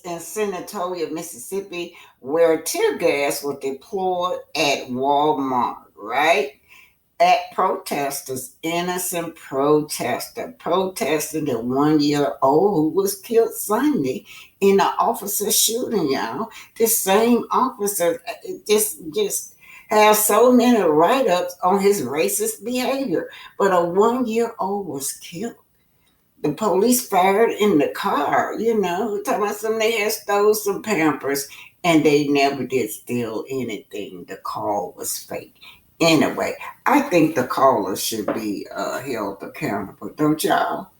In Senatoria, Mississippi, where tear gas was deployed at Walmart, right? At protesters, innocent protester, protesting the 1-year-old who was killed Sunday in an officer shooting, y'all. The same officer just has so many write-ups on his racist behavior, but a 1-year-old was killed. The police fired in the car, talking about some they had stole some Pampers and they never did steal anything. The call was fake. Anyway, I think the caller should be held accountable, don't y'all?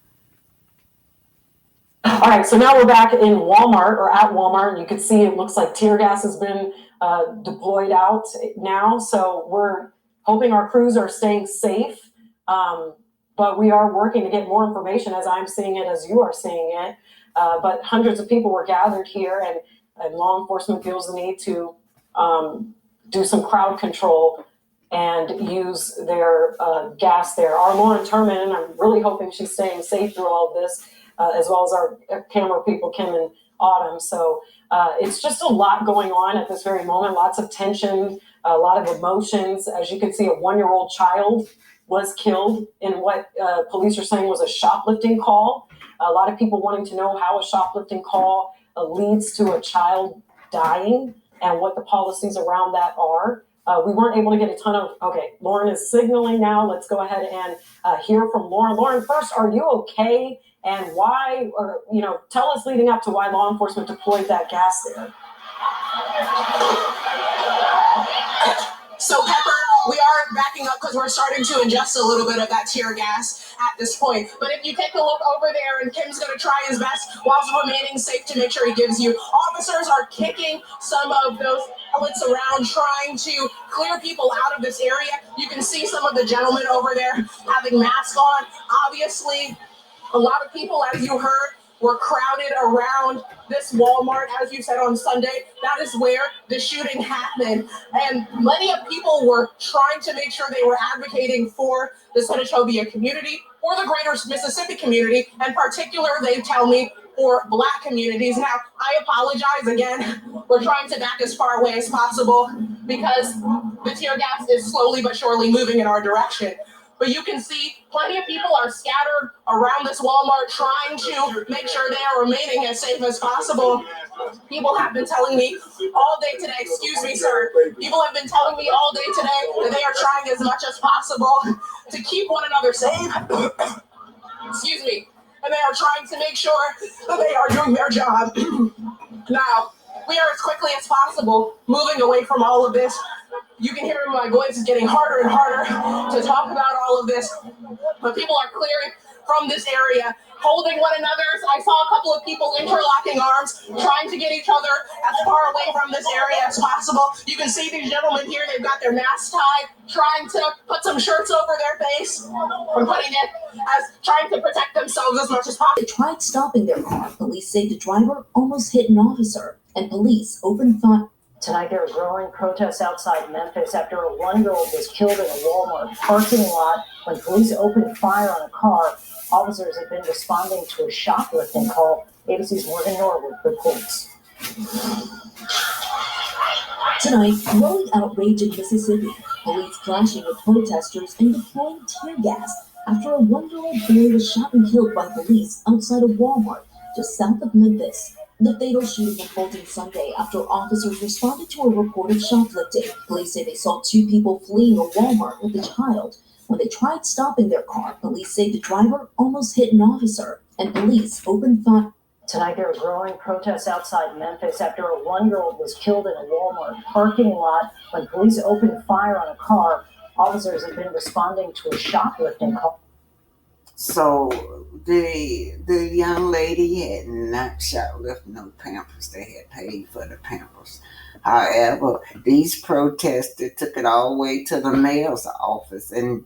All right, so now we're back in Walmart or at Walmart, and you can see it looks like tear gas has been deployed out now. So we're hoping our crews are staying safe, but we are working to get more information as I'm seeing it, as you are seeing it. But hundreds of people were gathered here, and law enforcement feels the need to do some crowd control and use their gas there. Our Lauren Turman, and I'm really hoping she's staying safe through all of this, as well as our camera people, Kim and Autumn. So it's just a lot going on at this very moment, lots of tension, a lot of emotions. As you can see, a 1-year-old child was killed in what police are saying was a shoplifting call. A lot of people wanting to know how a shoplifting call leads to a child dying and what the policies around that are. We weren't able to get a ton of, okay, Lauren is signaling now. Let's go ahead and hear from Lauren. Lauren, first, are you okay? And why, or, tell us leading up to why law enforcement deployed that gas there. So, Pepper, we are backing up because we're starting to ingest a little bit of that tear gas at this point. But if you take a look over there, and Kim's going to try his best whilst remaining safe to make sure he gives you. Officers are kicking some of those pellets around, trying to clear people out of this area. You can see some of the gentlemen over there having masks on. Obviously, a lot of people, as you heard, were crowded around this Walmart, as you said on Sunday. That is where the shooting happened. And many of people were trying to make sure they were advocating for the Senatobia community or the greater Mississippi community, in particular, they tell me, for Black communities. Now, I apologize again. We're trying to back as far away as possible because the tear gas is slowly but surely moving in our direction. But you can see plenty of people are scattered around this Walmart trying to make sure they are remaining as safe as possible. People have been telling me all day today, excuse me, sir. People have been telling me all day today that they are trying as much as possible to keep one another safe. Excuse me. And they are trying to make sure that they are doing their job. Now, we are as quickly as possible moving away from all of this. You can hear my voice is getting harder and harder to talk about all of this, but people are clearing from this area, holding one another. I saw a couple of people interlocking arms, trying to get each other as far away from this area as possible. You can see these gentlemen here, they've got their masks tied, trying to put some shirts over their face, and putting it as trying to protect themselves as much as possible. They tried stopping their car. Police say the driver almost hit an officer, and police opened fire. Tonight, there are growing protests outside Memphis after a 1-year-old was killed in a Walmart parking lot when police opened fire on a car. Officers have been responding to a shoplifting call. ABC's Morgan Norwood reports. Tonight, growing outrage in Mississippi. Police clashing with protesters and deploying tear gas after a 1-year-old boy was shot and killed by police outside a Walmart just south of Memphis. The fatal shooting unfolded Sunday after officers responded to a report of shoplifting. Police say they saw 2 people fleeing a Walmart with a child. When they tried stopping their car, police say the driver almost hit an officer, and police opened fire. Tonight, there are growing protests outside Memphis after a 1-year-old was killed in a Walmart parking lot when police opened fire on a car. Officers have been responding to a shoplifting call. So the young lady had not shoplifted no Pampers. They had paid for the Pampers. However, these protesters took it all the way to the mayor's office, and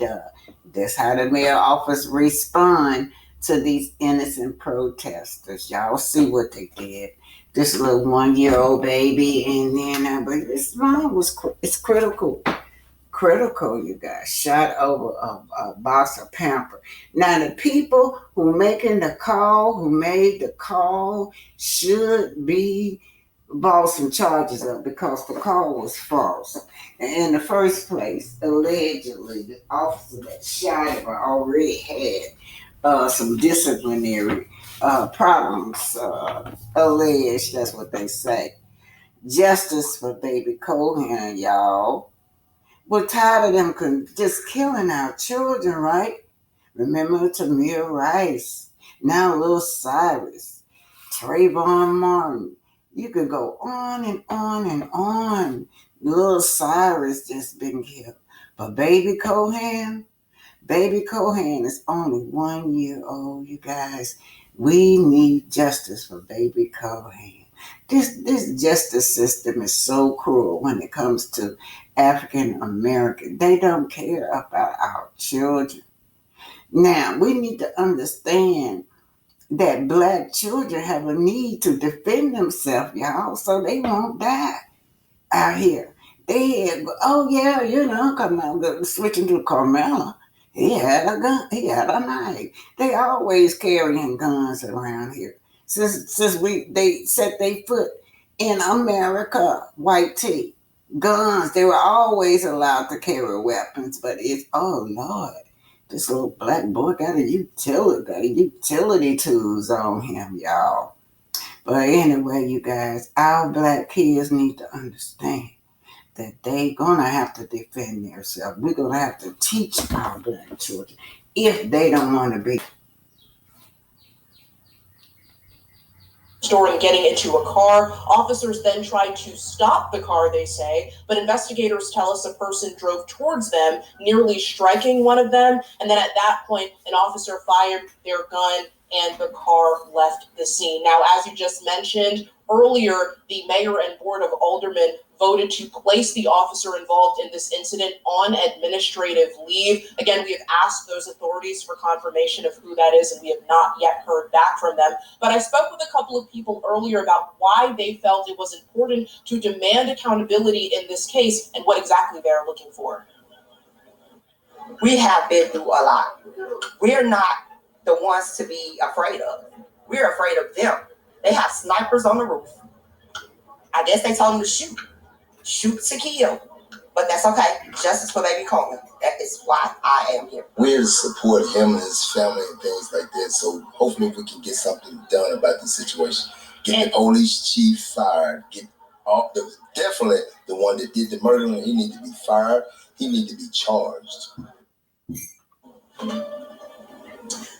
that's how the mayor's office respond to these innocent protesters. Y'all see what they did. This little 1 year old baby, and then but this mom was it's critical, you guys, shot over a box of pamper. Now the people who made the call, should be brought some charges up because the call was false. And in the first place, allegedly, the officer that shot him already had some disciplinary problems alleged. That's what they say. Justice for baby Cohen, y'all. We're tired of them just killing our children, right? Remember Tamir Rice, now little Cyrus, Trayvon Martin. You could go on and on and on. Little Cyrus just been killed. But baby Cohen is only 1 year old, you guys. We need justice for baby Cohen. This justice system is so cruel when it comes to African American. They don't care about our children. Now we need to understand that black children have a need to defend themselves, y'all, so they won't die out here. Oh yeah, come on, switching to Kamelo. He had a gun. He had a knife. They always carrying guns around here. Since they set their foot in America, white tee, guns. They were always allowed to carry weapons, but it's oh Lord, this little black boy got a utility tools on him, y'all. But anyway, you guys, our black kids need to understand that they gonna have to defend themselves. We're gonna have to teach our black children if they don't want to be. Store and getting into a car. Officers then tried to stop the car, they say, but investigators tell us a person drove towards them, nearly striking one of them, and then at that point, an officer fired their gun and the car left the scene. Now, as you just mentioned earlier, the mayor and board of aldermen voted to place the officer involved in this incident on administrative leave. Again, we have asked those authorities for confirmation of who that is, and we have not yet heard back from them. But I spoke with a couple of people earlier about why they felt it was important to demand accountability in this case and what exactly they're looking for. We have been through a lot. We're not the ones to be afraid of. We're afraid of them. They have snipers on the roof. I guess they told them to shoot to kill, but that's okay. Justice for baby Coleman. That is why I am here. We're to support him and his family and things like that. So hopefully we can get something done about the situation. Get the police chief fired. Definitely the one that did the murder. He needs to be fired. He needs to be charged.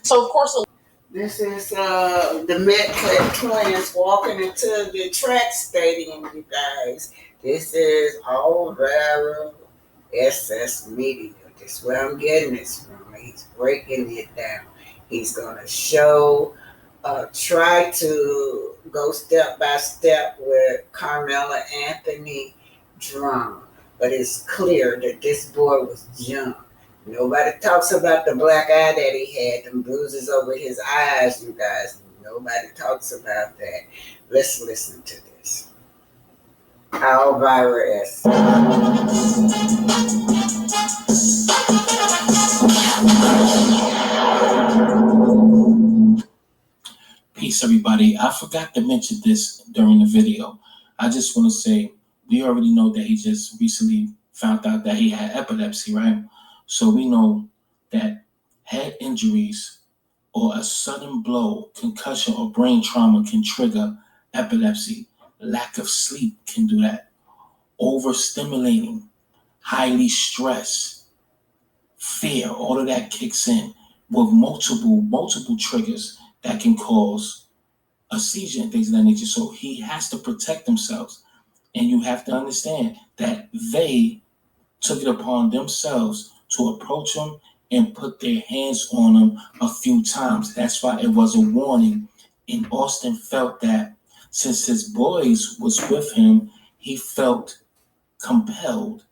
So of course, this is the Metcalf twins walking into the track stadium, you guys. This is all viral SS Media. This is where I'm getting this from. He's breaking it down. He's gonna try to go step by step with Carmela Anthony drama, but it's clear that this boy was young. Nobody talks about the black eye that he had, them bruises over his eyes, you guys. Nobody talks about that. Let's listen to this. Our virus. Peace, everybody. I forgot to mention this during the video. I just want to say, we already know that he just recently found out that he had epilepsy, right? So we know that head injuries or a sudden blow, concussion, or brain trauma can trigger epilepsy. Lack of sleep can do that. Overstimulating, highly stressed, fear, all of that kicks in with multiple triggers that can cause a seizure and things of that nature. So he has to protect themselves. And you have to understand that they took it upon themselves to approach him and put their hands on him a few times. That's why it was a warning. And Austin felt that since his boys was with him, he felt compelled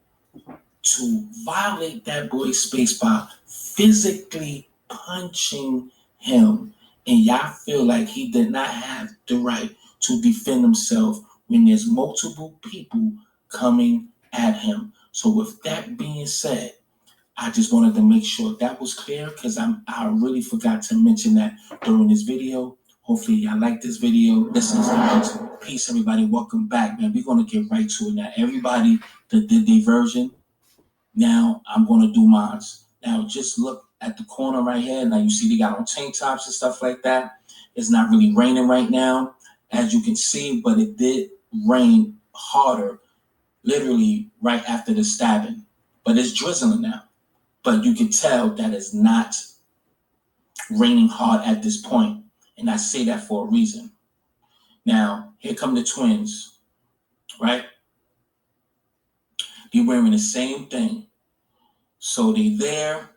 to violate that boy's space by physically punching him. And y'all feel like he did not have the right to defend himself when there's multiple people coming at him. So with that being said, I just wanted to make sure that was clear because I really forgot to mention that during this video. Hopefully y'all like this video. Listen, peace everybody. Welcome back, man. We're gonna get right to it now. Everybody that did their version, now I'm gonna do mine. Now just look at the corner right here. Now you see they got on tank tops and stuff like that. It's not really raining right now, as you can see, but it did rain harder, literally right after the stabbing. But it's drizzling now. But you can tell that it's not raining hard at this point, and I say that for a reason. Now, here come the twins, right? They're wearing the same thing. So they there,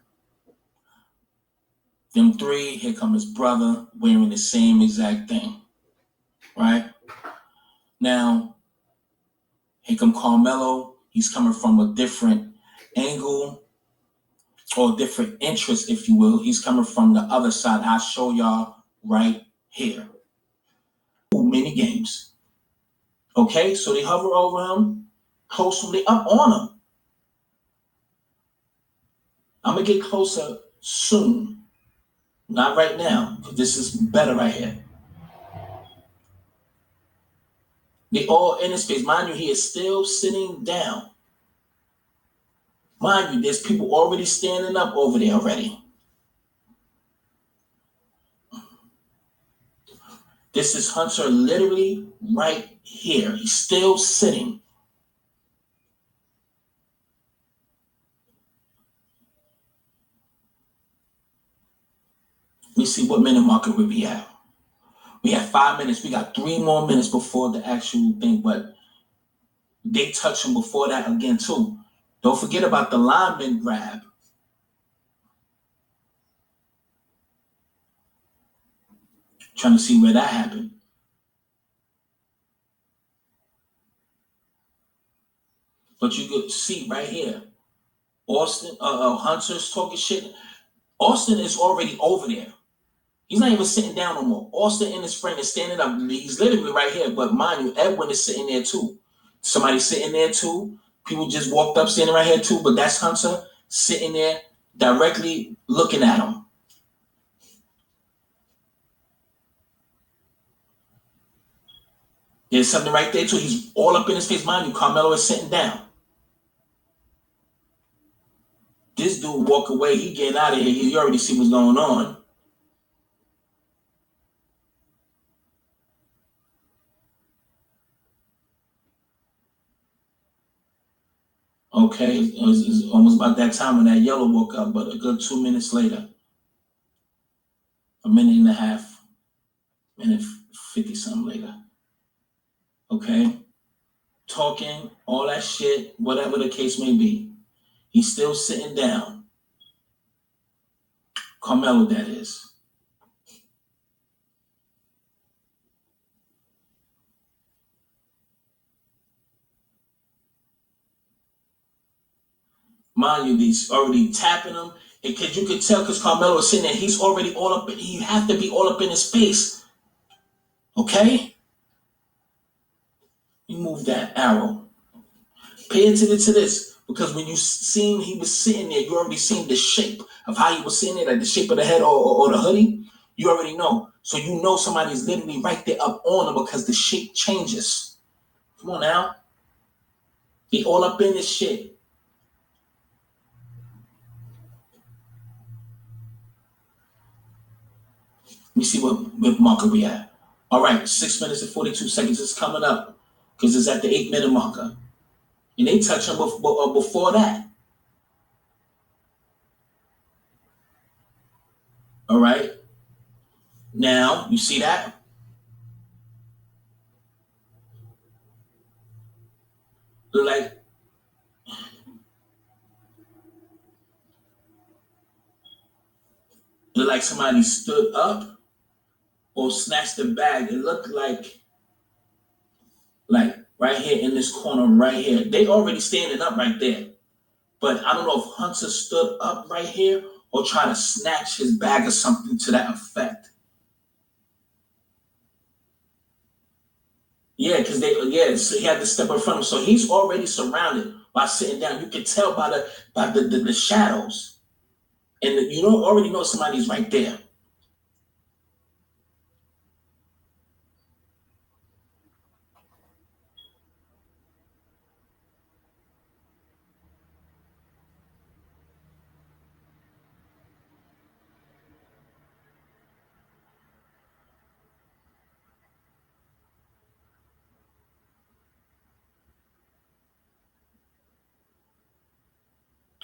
them three, here come his brother wearing the same exact thing, right? Now, here come Kamelo. He's coming from a different angle or different interest, if you will. He's coming from the other side. I'll show y'all right here. Mini games. Okay, so they hover over him, close him, they up on him. I'm gonna get closer soon. Not right now, because this is better right here. They all in his face. Mind you, he is still sitting down. Mind you, there's people already standing up over there already. This is Hunter literally right here. He's still sitting. Let me see what minute marker we be at. We have 5 minutes. We got 3 more minutes before the actual thing, but they touch him before that again too. Don't forget about the lineman grab. Trying to see where that happened. But you could see right here, Austin, Hunter's talking shit. Austin is already over there. He's not even sitting down no more. Austin and his friend is standing up. He's literally right here. But mind you, Edwin is sitting there too. Somebody sitting there too. People just walked up standing right here too. But that's Hunter sitting there directly looking at him. There's something right there too. He's all up in his face. Mind you, Kamelo is sitting down. This dude walk away. He getting out of here. You already see what's going on. Okay, it's almost about that time when that yellow woke up, but a good 2 minutes later, a minute and a half, minute 50 something later. Okay, talking, all that shit, whatever the case may be. He's still sitting down. Kamelo, that is. Mind you, he's already tapping him. Because you could tell, because Kamelo is sitting there, he's already all up, you have to be all up in his face. Okay? You move that arrow. Pay attention to this, because when you seen he was sitting there, you already seen the shape of how he was sitting there, like the shape of the head or the hoodie. You already know. So you know somebody's literally right there up on him because the shape changes. Come on now. He all up in this shit. Let me see what marker we at. All right, 6 minutes and 42 seconds is coming up because it's at the 8-minute marker. And they touch him before that. All right. Now, you see that? Look like It looked like somebody stood up or snatched the bag. It looked like right here in this corner right here. They already standing up right there. But I don't know if Hunter stood up right here or tried to snatch his bag or something to that effect. Yeah, because so he had to step in front of him. So he's already surrounded by sitting down. You can tell by the shadows. And you don't already know somebody's right there.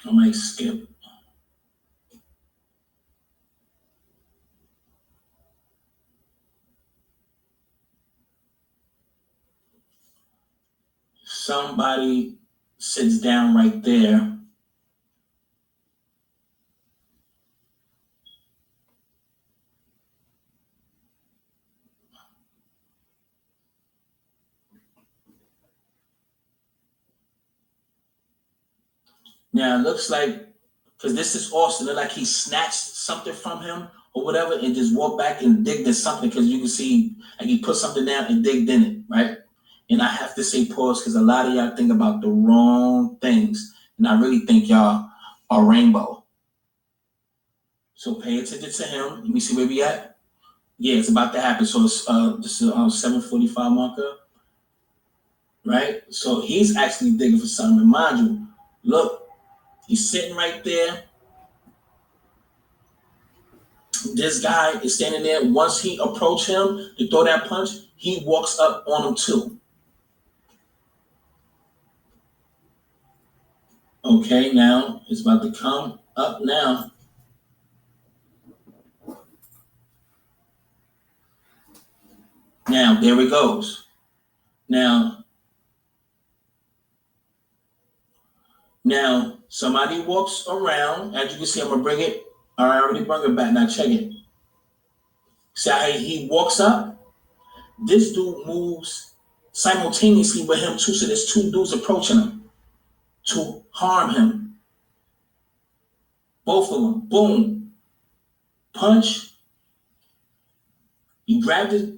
I might skip. Somebody sits down right there. Now it looks like, because this is Austin, it look like he snatched something from him or whatever and just walked back and digged in something, because you can see like he put something down and digged in it, right? And I have to say pause because a lot of y'all think about the wrong things. And I really think y'all are rainbow. So pay attention to him. Let me see where we at. Yeah, it's about to happen. So it's this is 7:45 marker, right? So he's actually digging for something. And mind you, look, he's sitting right there. This guy is standing there. Once he approached him to throw that punch, he walks up on him too. Okay, now it's about to come up now. Now, there it goes. Now, somebody walks around. As you can see, I'm going to bring it. All right, I already brought it back. Now, check it. See how he walks up? This dude moves simultaneously with him too. So there's two dudes approaching him to harm him. Both of them. Boom. Punch. He grabbed his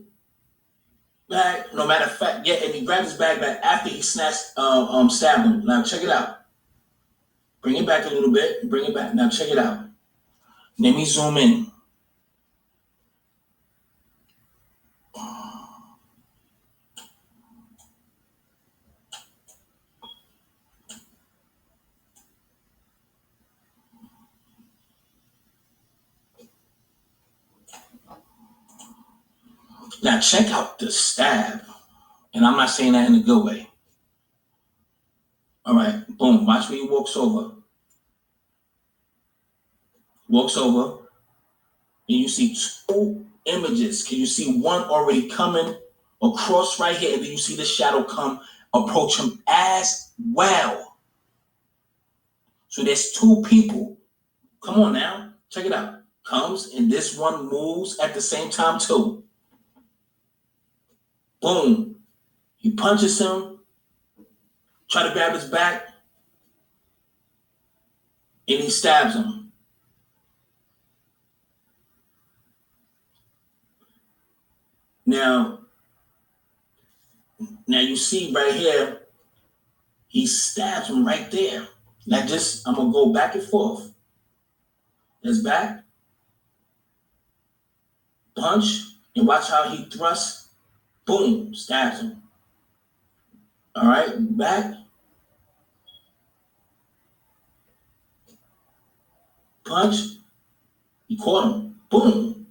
bag. No matter of fact, yeah, and he grabbed his bag back after he stabbed him. Now, check it out. Bring it back a little bit. Bring it back. Now, check it out. Let me zoom in. Now, check out the stab. And I'm not saying that in a good way. All right, boom. Watch where he walks over. Walks over. And you see two images. Can you see one already coming across right here? And then you see the shadow approach him as well. So there's two people. Come on now. Check it out. Comes and this one moves at the same time too. Boom. He punches him. Try to grab his back. And he stabs him. Now you see right here, he stabs him right there. Now I'm going to go back and forth. There's back. Punch. And watch how he thrusts. Boom. Stabs him. All right. Back. Punch. He caught him. Boom.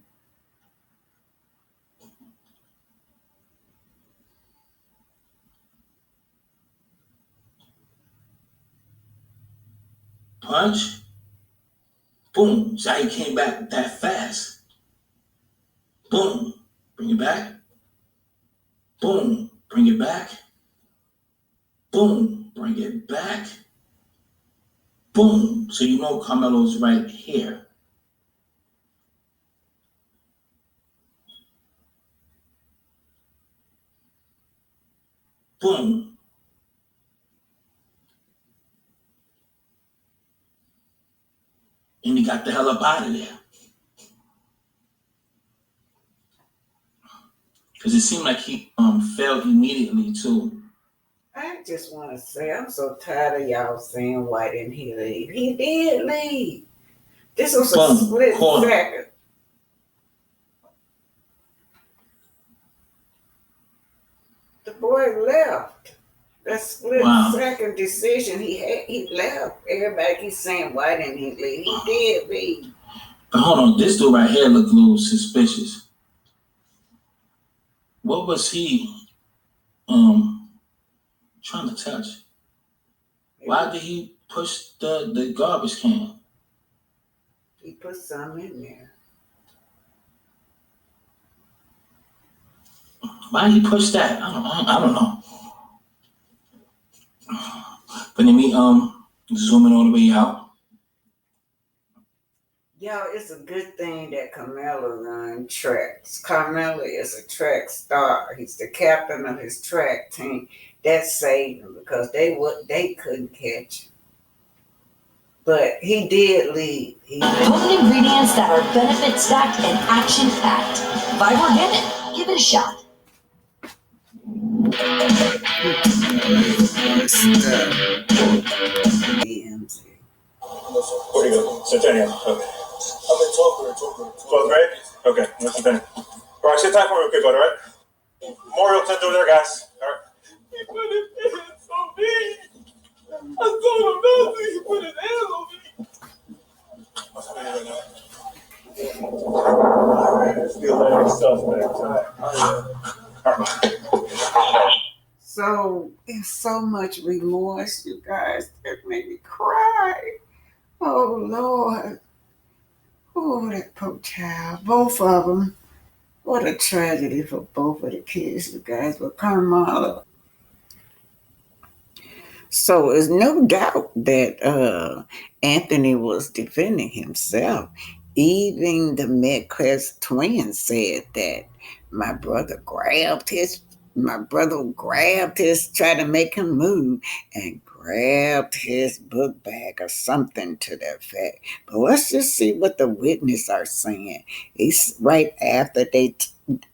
Punch. Boom. So he came back that fast. Boom. Bring it back. Boom. Bring it back. Boom. Bring it back. Boom. So you know Kamelo's right here. Boom. And he got the hell up out of there. Because it seemed like he fell immediately too. I just want to say, I'm so tired of y'all saying, why didn't he leave? He did leave. This was a Boom. split Corner. second. The boy left. That split second decision he left. Everybody keeps saying, why didn't he leave? He did leave. But hold on, this dude right here looked a little suspicious. What was he trying to touch? Why did he push the garbage can? He put something in there. Why did he push that? I don't know. But let me zoom in all the way out. Yo, it's a good thing that Kamelo runs tracks. Kamelo is a track star. He's the captain of his track team. That saved him because they couldn't catch him. But he did leave. Potent ingredients that are benefit stacked and action packed. Buy organic. Give it a shot. DMZ. Where'd you go? Centennial. Okay. I'm in 12th grade? Okay, I'm in Centennial. Bro, sit tight for me real quick, buddy, right? Memorial tent over there, guys. Alright. He put his hands on me. I told him not to. He put his hands on me. What's happening right now? Alright, still letting suspect. Alright. So it's so much remorse, you guys, that made me cry. Oh Lord. Oh, that poor child. Both of them. What a tragedy for both of the kids, you guys. But Kamelo. So there's no doubt that Anthony was defending himself. Even the Metcalf twins said that my brother tried to make him move and grabbed his book bag or something to that effect. But let's just see what the witnesses are saying. It's right after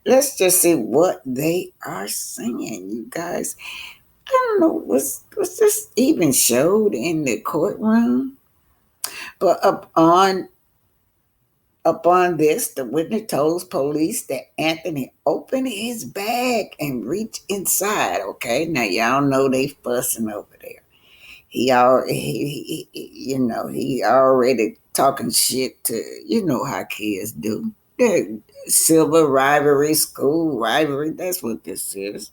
let's just see what they are saying, you guys. I don't know, was this even showed in the courtroom? But upon this, the witness told police that Anthony opened his bag and reached inside. Okay, now y'all know they fussing over there. He already talking shit to, how kids do. The silver rivalry, school rivalry. That's what this is.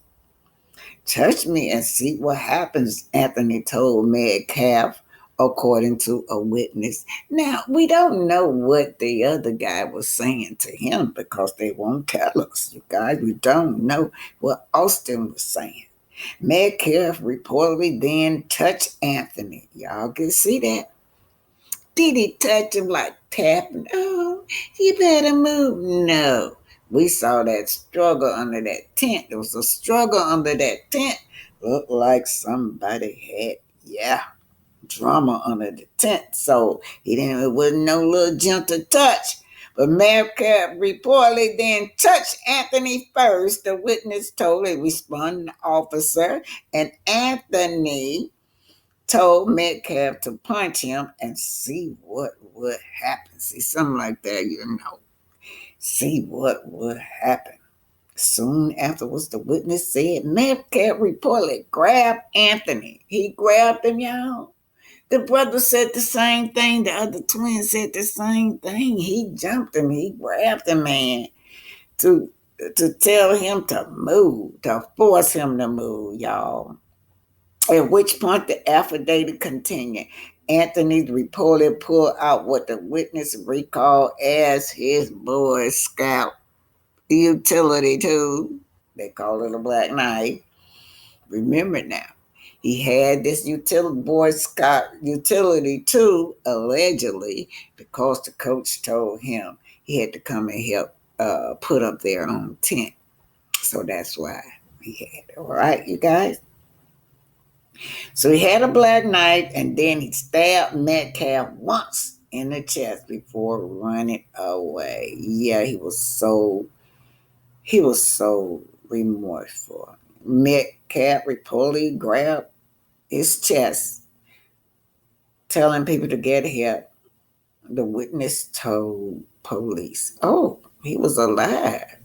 Touch me and see what happens, Anthony told Metcalf, according to a witness. Now, we don't know what the other guy was saying to him because they won't tell us, you guys. We don't know what Austin was saying. Metcalf reportedly then touched Anthony. Y'all can see that. Did he touch him like tapping? Oh, you better move. No. We saw that struggle under that tent. There was a struggle under that tent. Looked like somebody had, drama under the tent. So it wasn't no little gentle touch. But Metcalf reportedly then touched Anthony first, the witness told a responding officer, and Anthony told Metcalf to punch him and see what would happen. See, something like that, see what would happen. Soon afterwards, the witness said Metcalf reportedly grabbed Anthony. He grabbed him, y'all. The brother said the same thing. The other twin said the same thing. He jumped him. He grabbed the man to tell him to move, to force him to move, y'all. At which point the affidavit continued. Anthony reportedly pulled out what the witness recalled as his Boy Scout utility tool. They call it a black knife. Remember now, he had this Boy Scout utility tool allegedly because the coach told him he had to come and help put up their own tent. So that's why. He had, all right, you guys. So he had a black knife, and then he stabbed Metcalf once in the chest before running away. Yeah, he was so remorseful. Metcalf reportedly grabbed his chest, telling people to get help. The witness told police, "Oh, he was alive.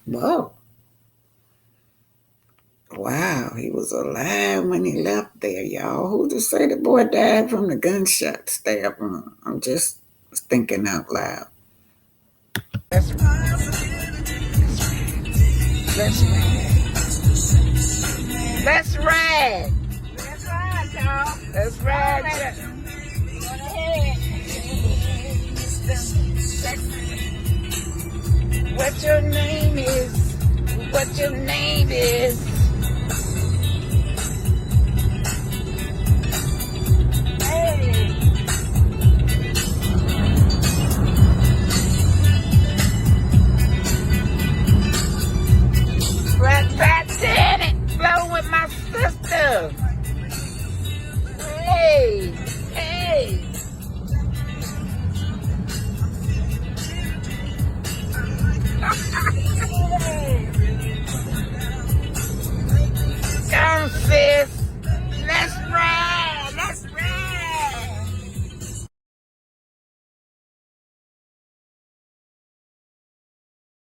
Whoa. Wow, he was alive when he left there, y'all. Who to say the boy died from the gunshot stab wound? I'm just thinking out loud. Let's ride. Let's ride. Let's ride, y'all. Let's ride. Going ahead. What your name is? What your name is?